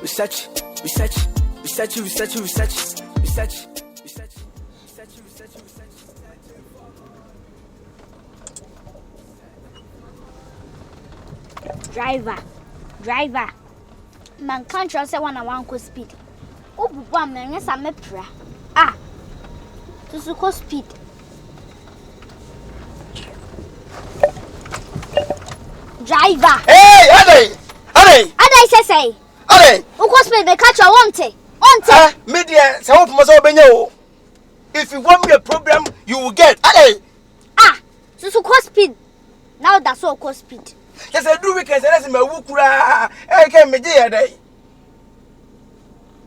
research, research, research, research, research, research, research, research, research. Driver. Man can't trust one and one speed. Oh, one man, yes, I'm a prayer. Ah, to go speed. Driver. Hey, Ade, Say. Ade. Who was me the catch? I want it. Media, so open myself, Benyo. If you want me a problem, you will get. Ade. Ah, to go speed. Now that's all go speed. Yes, I do weekends, and that's my wukura. I can't be there.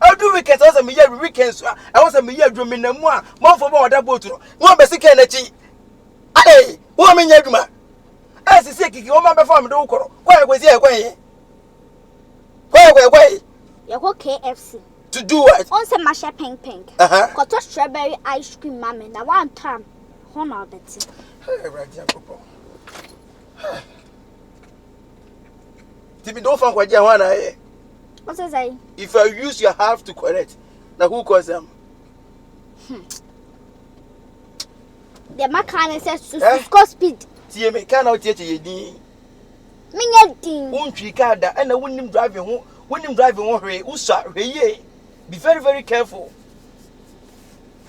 I do weekends, also me every weekends. I also me every drumming and more for more that boat. One basic energy. Ade, who am I in as I say, you want my farm, don't call. Why was here? Why? You go KFC. To do what? On some masha pink. Got a strawberry ice cream, mammy. Now one time. Honor Betty. Timmy, don't find what you want. What is I? If I use your half to correct, now who calls them? The mechanic says to go speed. See, me cannot teach you. Minging. Won't you car that? And I wouldn't drive him. Wouldn't drive him. Be very, very careful.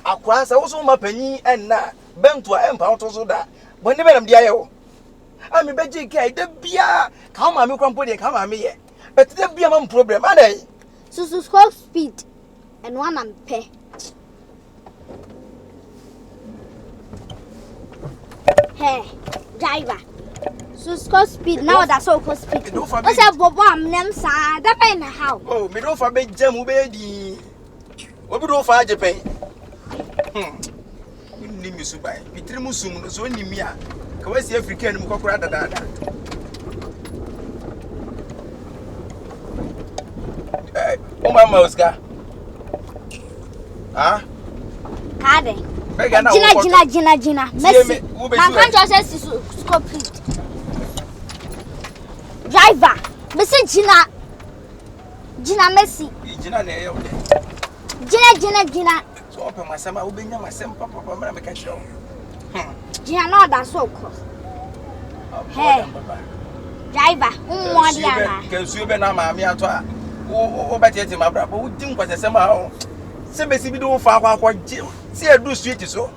Across also my penny and now bent to an empire also that. Whenever I'm the I'm a better guy. The beer come on, me company come on me. But there be a man problem, are they? So go speed and one and pay. Hey, driver. So go speed now. That's all go speed. What's up, Bob? I'm them sad. That ain't how. Oh, me don't for big jam baby. What do for Japan? Name you so by. Me trimusum so ni me a. Ka wasi African mu kokora dada. O ma Oscar. Ah? Kade. Gina. Messi. Man can't just stop it. Driver. Messi Gina Messi. Gina na e Gina. So open my sama ubenya masem papa mara me ka show. Gina no that so cost. Hey. Driver, Diana. Can you be na ma me ato a. O betete ma bra, o din kwasesem a o. Se besi bi do fa akwa se adu street so.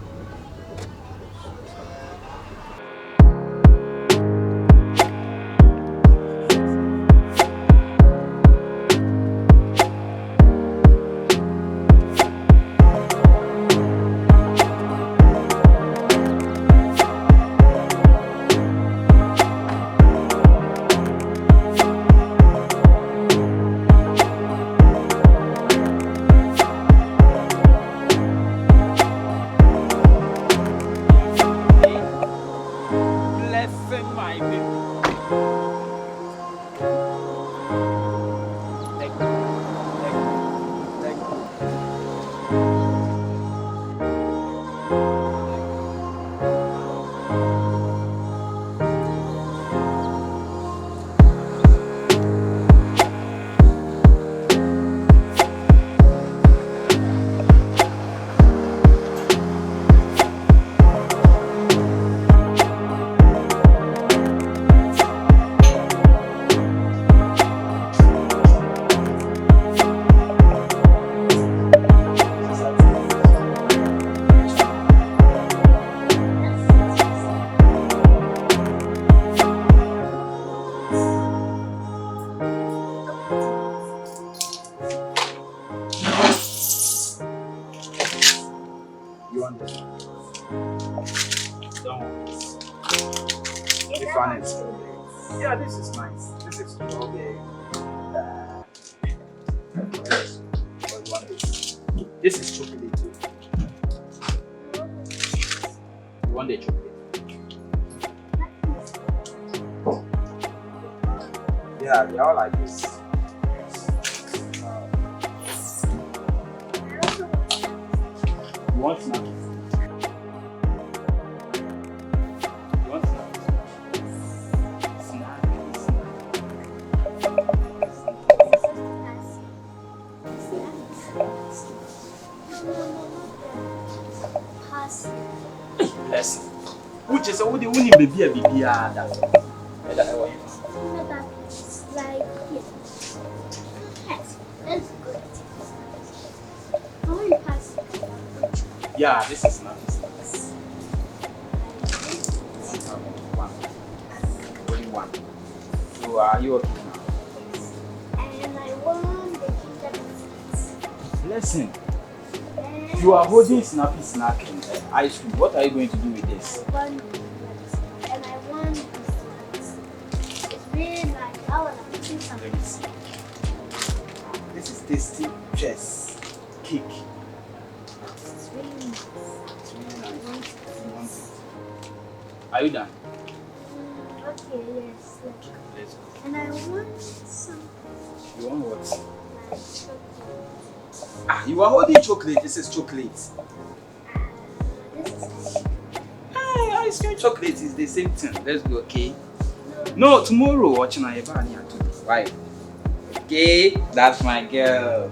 Yeah, this is nice. This is okay. This is chocolate too. You want the chocolate? Yeah, they all like this. You want snacks? Listen. Which is all the winning baby a baby. Like, yes. Yes, that's good. How will you pass? Yeah, this is nice. Only one. So are you okay now? And I want the ginger biscuits. Listen. You are holding snappy snack and ice cream. What are you going to do with this? I want this. And I want this. It's really nice. I want to eat something. Let me see. This is tasty chess cake. It's really nice. It's really nice. You want it? Are you done? Okay, yes. Let's go. And I want some You want what? chocolate. Ah, you are holding chocolate. This is chocolate. This is Ice cream chocolate is the same thing. Let's go, okay? No, tomorrow watching I Why? Okay, that's my girl.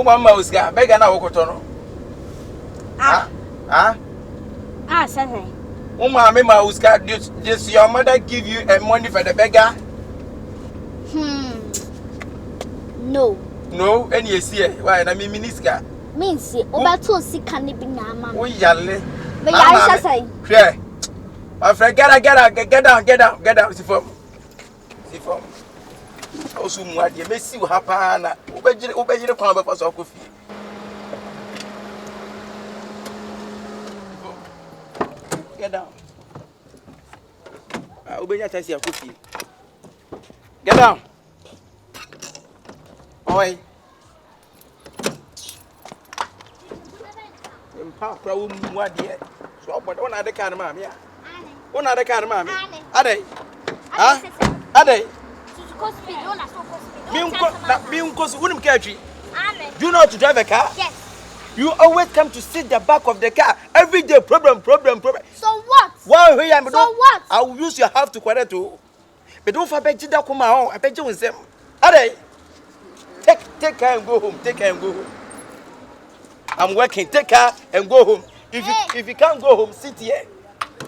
Mama Uska, beggar now, Cotono. Saturday. Mama Uska, does your mother give you money for the beggar? No. No, and you see, why I mean, Miniska. Means it, over two sick can be Nama. Oh, yalle. But I say, yeah. My friend, get down, see from. Also, what you may see what happen. Obey the pound of us or coffee. Get down. Obey your taxi of coffee. Get down. Oi. Proud what yet? So, but one other kind of mammy. One other kind of mammy. Are they? Are they? Do you know how to drive a car? Yes. You always come to sit the back of the car. Every day, problem. So what? Why here? So what? I will use your half to correct you. But don't forget to come out. I bet you with them. Are they? Take care and go home. Take care and go home. I'm working. Take care and go home. If you can't go home, sit here.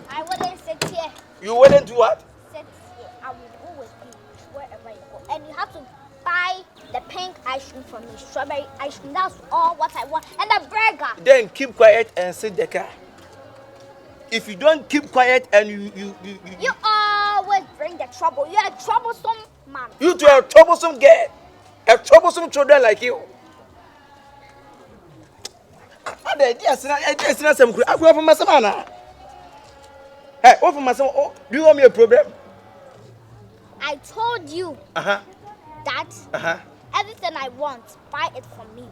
I wouldn't sit here. You wouldn't do what? Sit here. I will go with you wherever you go. And you have to buy the pink ice cream for me. Strawberry ice cream. That's all what I want. And the burger. Then keep quiet and sit the car. If you don't keep quiet and You always bring the trouble. You're a troublesome man. You two are a troublesome girl. A troublesome children like you. Hey, open my son. Do you want me a problem? I told you that everything I want, buy it for me.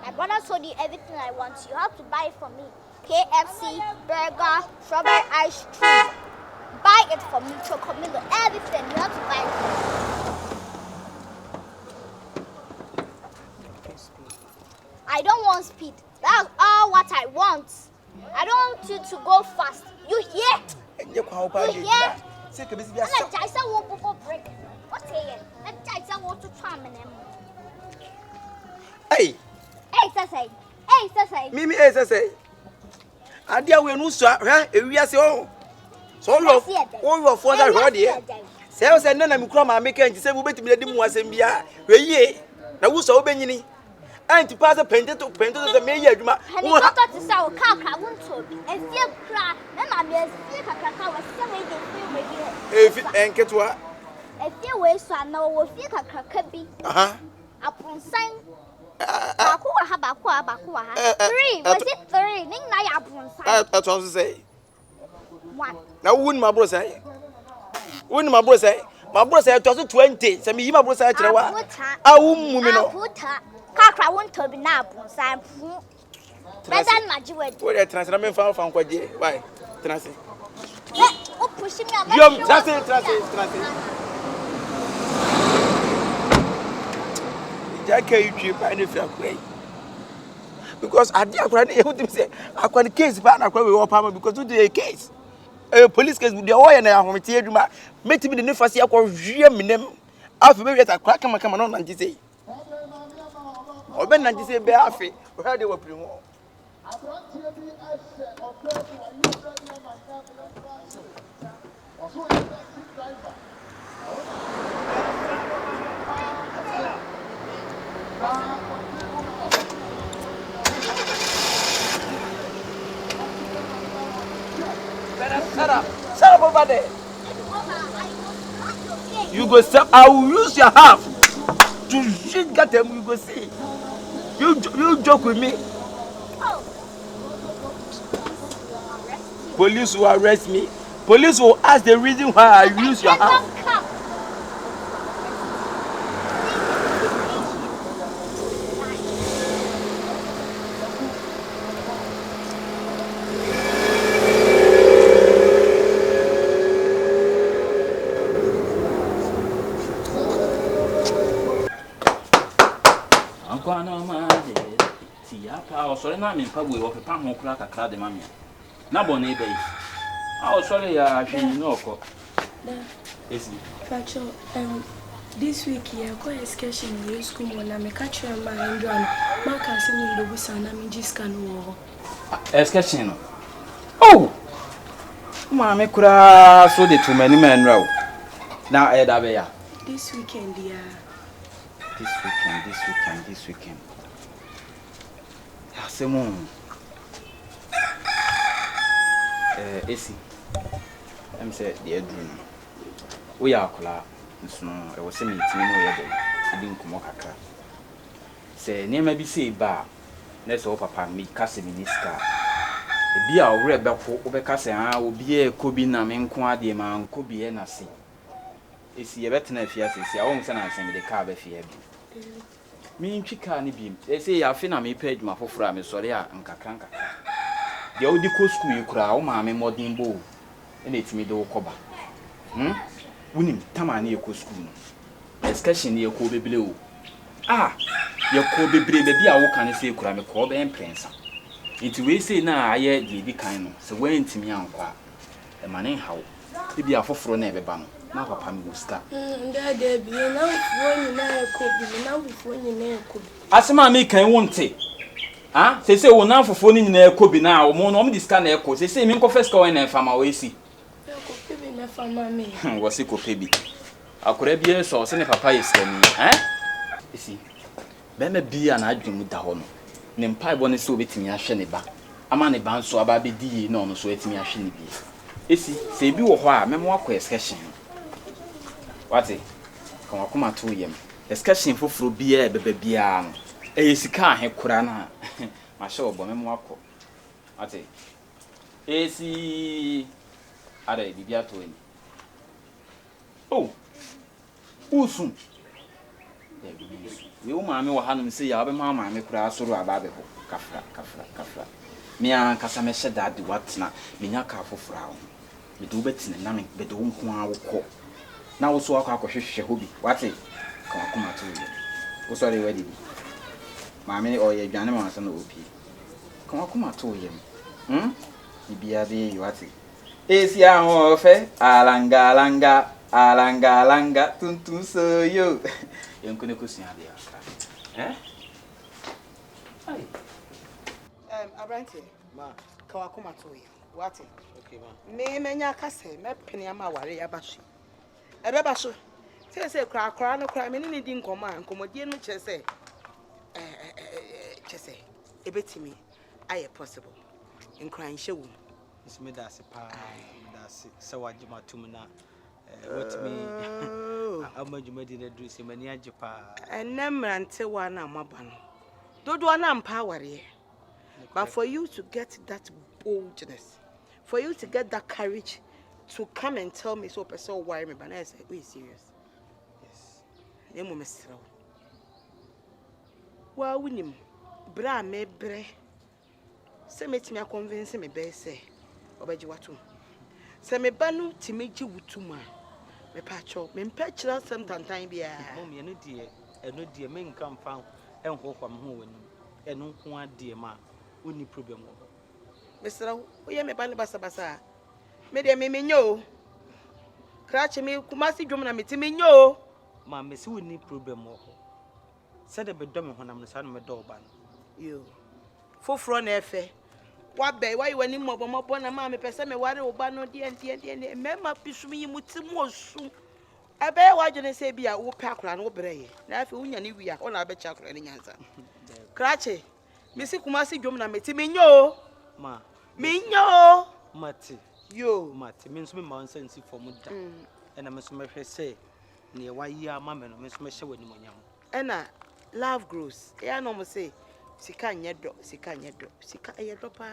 My brother told you everything I want. You have to buy it for me. KFC, burger, strawberry ice cream. Buy it for me. Chocomilk, everything. You have to buy it for me. I don't want speed. That's all what I want. I don't want you to go fast. You hear? You hear? And I said, we'll break. What are you? Let's try to try me. Hey. Hey, say. Mimi, say. Adia we no so hwe ewiase o. So lo for that road here. Say o say na mi kura ma make nti say wo betimi de mu asem bia. Hwe yie. Na wo so obenyini. Anti pass pente to say me ye adwuma. Wo ha to say o ka won to. Efie kura na na me efie kakaka wo se we dey efie enketwa. Efie we so na wo fie kakaka bi. Aha. Aponsan. Baku wa ha. 3, was it 3? Ning na ya aponsan. That's what I say. 1. Now wouldn't my bro say? Wouldn't my bro say? My bro say 2020. Say me my bro say chira wa. Awum mu no. Aputa. Kakra won to bi na aponsan. Bedan na jiwe. What dey translate me fan kwaje. Why? Translate. O push me am. Yom translate. KYEKYEKU by the fair. Because I did say I got the case back because to the case. A police case with the oil and I have to make me the new first year called Jim. After maybe I crack my come on and say. Or Ben and say, Beafi, where they were pretty well. Shut up over there. You go step. I will use your half to shit get them. You go see. You joke with me. Police will arrest me. Police will ask the reason why I use your half. Sorry, na me pa we wo pepa ho kura kakra de mamia na bo na ebe yi sorry ya hwe no ko esi Pacho this week here go excursion in school na me catch your mind on ma ka se ni do busa na me jiska no wo excursion no oh ma me kura so de to mani manra o na da be ya this weekend this weekend Simon esi say the dream we are kola nso no e wo se me timi no ye de adi nkomo kakra se niam bi se ba na so papa mi kase minister e bia owre be ko wo be kase obi e kobi na me nko ade ma nko bi e na se esi ye betena afia se a wo nse na asem de ka ba fia bi mi ntwika ne biem say ya fe na me page ma foforo me sori a nkakra de odi ko school yikura wo ma me modern bo ene timi de wo koba wunim tama na yeko school no excursion ye ko bebele o ye ko bebre be bia wo kan se yikura me ko be emprensa iti we say na aye de bi kan no se wantimi ankwa e mane hawo e bia foforo na e beba no na papa me gusta ndade bi na fuoni na ekobi na fuoni na ekobi asema me kan wonte se wo na fufuoni nyina ekobi na wo no diska na eko se me nko first ka na fama we si ekobi na fama me wo si ko pebi akora bi so se ne papa yeskani esi be ma bia na adwemu da ho no ne mpai bo ne se obetimi ahwe ne ba ama ne ba nso aba be die na ono so etimi ahwe ne bi esi se bi wo ho a memo akọ excursion wati kama kuma to yem excursion foforo bia bebe bia no sika ahe kura na ma sha obo memo akọ wati esi ada bibia to ni usun we uma me wo hanum se ya obe ma me kura asoro aba be ho kafra me an kasa me hye dade watna me nya ka foforo awo me do betina na me be do nko awokọ na wo so akọ hwehwe hobi wate kama kuma to ye wo so re wadi bi ma me o ye dwane ma so na opi kama kuma to ye bibia be wate esi ahụ ofe alanga Alanga tuntun so yo. Yenkune kusua de aka. Ai. Abranti. Ma. Kawakuma to you. What? Okay, ma. Me menya kase, me peni ama ware ya baso. Ebe baso. Say kra no kra me ni di nkoma, nkomodie no chese. Chese. Ebetimi aye possible. Nkra nhye wo. Isme da se pa, da se se wajima tumna. What me? Amajuma di na dru se mani age pa. Enemrante wa na amaba no. Dodo na mpa ware. But for you to get that boldness, for you to get that courage to come and tell me so person why me, but I say, we serious. Yes. Nemo mesro. Wa winim bra me bre. Se metimi a convince me be say obaji watu. Se me banu timeji wutuma. Me pacho, me mpechira some tantan bia. Mom, you no dear, men come found and hope I'm home. And no one dear ma, only problem. Mr. We me banu basa. Me de me nyo. Cratch me kumasi drum na metimi nyo. Ma, miss, we need problem. Said a bedom when I'm the son of my dog ban. You. Fofro na efe. What be why you wani mo bomo na ma me pese me ware oba no die me ma pisumi mutim osu. Ebe wa dwene se bia wo pe akora na wo breye. Na afi unya ni wi a ona abecha akora ni nyanza. Krache. Misi kumasi dwom na meti menyo. Ma. Menyo. Mati. Yo. Mati. Me nso me ma nsansi for mu da. Ena me so me hwe se ne wa yi ama me no me so me hye wani monyam. Ena love grows. Ya no mo say sika nyedo, sika eyedo pa.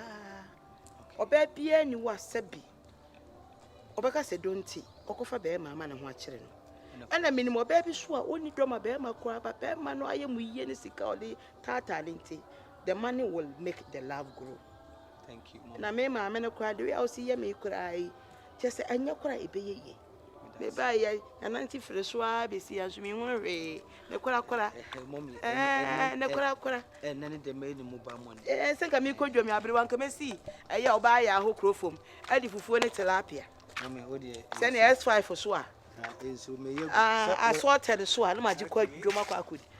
Oba bia ni wa sabi. Obeka se donti, okofa be ma na ho akire no. Ana minimo oba bi so a oni doma be ma kura ba be ma no aye mu yiye ni sika ole talenti. The money will make the love grow. Thank you, Mom. Na me ma me no kura de we o si ye me kura yi. Just anya kura ebeye. Me ba ya ananti freswa be si asumi wonwe. Ne kura. Mommy. Ne kura. Nani de me ni mu ba mo ni. Senka mi kodwo mi abere wanka mesi. Ya oba ya ho krofom. Adi fufuo ne tilapia. Mommy, o de. Send S5 so a. So me ye. Assorted so a no ma ji kwa dwoma kwa akodi.